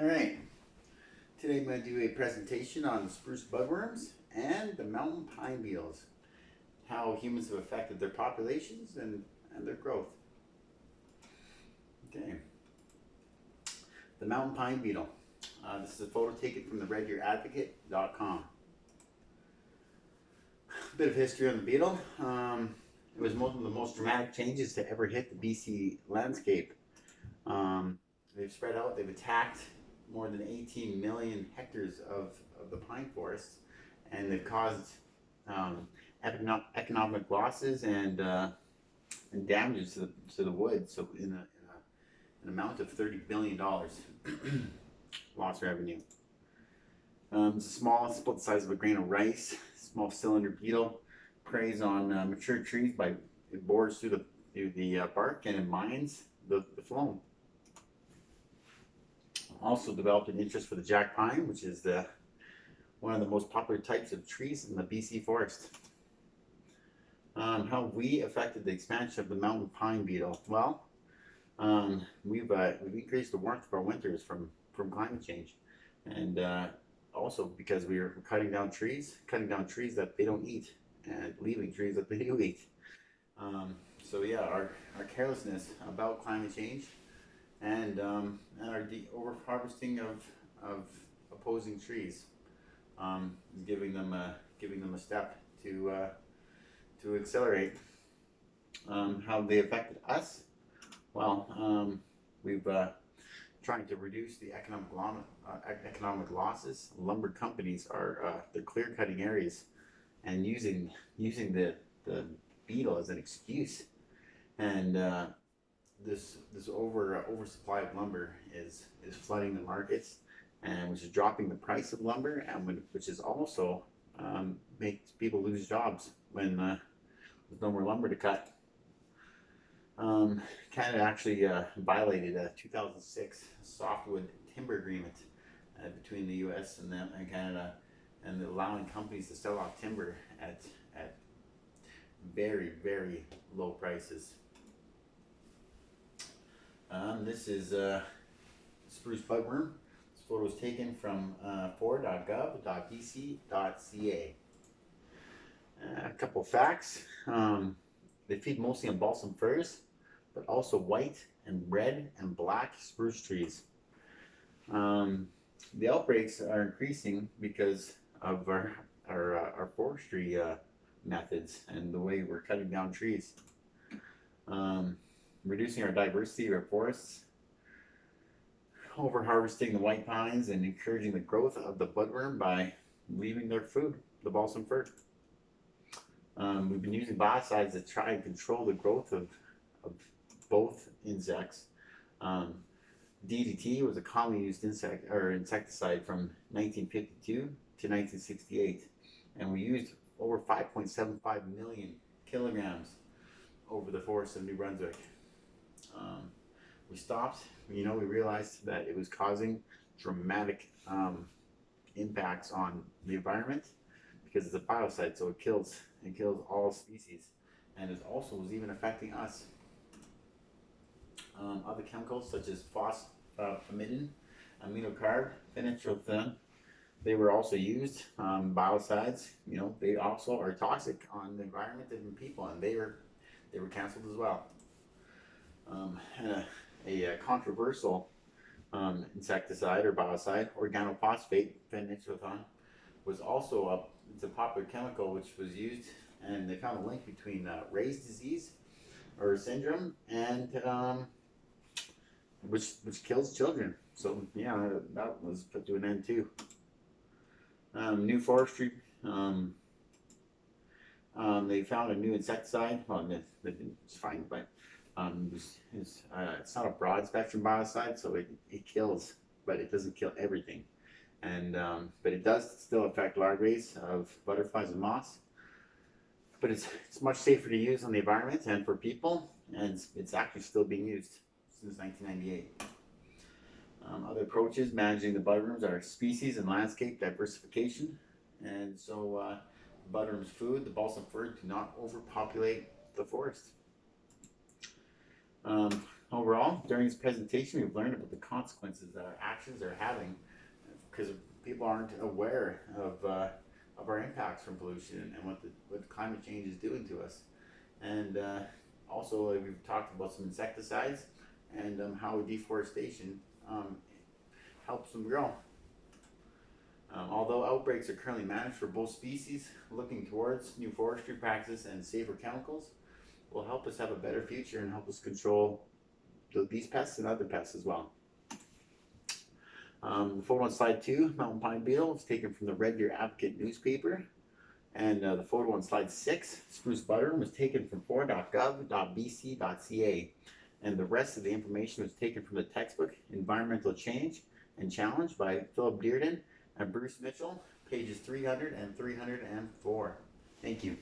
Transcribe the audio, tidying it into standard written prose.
Alright, today I'm going to do a presentation on spruce budworms and the mountain pine beetles, how humans have affected their populations and their growth. Okay, the mountain pine beetle. This is a photo taken from the reddeeradvocate.com. A bit of history on the beetle. It was one of the most dramatic changes to ever hit the BC landscape. They've spread out, they've attacked more than 18 million hectares of the pine forests, and they've caused economic losses and damages to the wood. So in an amount of $30 billion lost revenue. It's a small, it's about the size of a grain of rice. Small cylinder beetle preys on mature trees by it bores through the bark and it mines the phloem. Also developed an interest for the jack pine, which is one of the most popular types of trees in the BC forest. How we affected the expansion of the mountain pine beetle? Well, we've increased the warmth of our winters from climate change, and also because we are cutting down trees that they don't eat, and leaving trees that they do eat. So yeah, our carelessness about climate change and our over harvesting of opposing trees is giving them a step to accelerate. How they affected us? Well, we've trying to reduce the economic losses. Lumber companies are they're clear cutting areas and using the beetle as an excuse, and this oversupply of lumber is flooding the markets, and which is dropping the price of lumber, and which is also makes people lose jobs when there's no more lumber to cut. Canada actually violated a 2006 softwood timber agreement between the U.S. and Canada, and allowing companies to sell off timber at very, very low prices. This is spruce budworm. This photo was taken from for.gov.bc.ca. A couple facts. They feed mostly on balsam firs, but also white and red and black spruce trees. The outbreaks are increasing because of our forestry methods and the way we're cutting down trees. Reducing our diversity of our forests, over harvesting the white pines, and encouraging the growth of the budworm by leaving their food, the balsam fir. We've been using biocides to try and control the growth of both insects. DDT was a commonly used insecticide from 1952 to 1968, and we used over 5.75 million kilograms over the forests of New Brunswick. We stopped. We realized that it was causing dramatic impacts on the environment because it's a biocide, so it kills all species, and it also was even affecting us. Other chemicals such as phosphomidin, aminocarb, phenetrypthan, they were also used. Biocides, they also are toxic on the environment and people, and they were canceled as well. A controversial insecticide or biocide, organophosphate phenetrypthan, was also it's a popular chemical which was used, and they found a link between Ray's disease or syndrome and which kills children. So yeah, that was put to an end too. New forestry. They found a new insecticide. Well, they didn't find, but it's not a broad spectrum biocide, so it kills, but it doesn't kill everything. And but it does still affect larvae of butterflies and moths. But it's much safer to use on the environment and for people, and it's actually still being used since 1998. Other approaches managing the budworms are species and landscape diversification, and so budworms' food, the balsam fir, do not overpopulate the forest. overall, during this presentation, we've learned about the consequences that our actions are having, because people aren't aware of our impacts from pollution and what climate change is doing to us. And also, we've talked about some insecticides and how deforestation helps them grow. Although outbreaks are currently managed for both species, looking towards new forestry practices and safer chemicals will help us have a better future and help us control these pests and other pests as well. The photo on slide 2, mountain pine beetle, is taken from the Red Deer Advocate newspaper. And the photo on slide 6, spruce budworm, was taken from 4.gov.bc.ca. And the rest of the information was taken from the textbook Environmental Change and Challenge by Philip Dearden and Bruce Mitchell, pages 300 and 304. Thank you.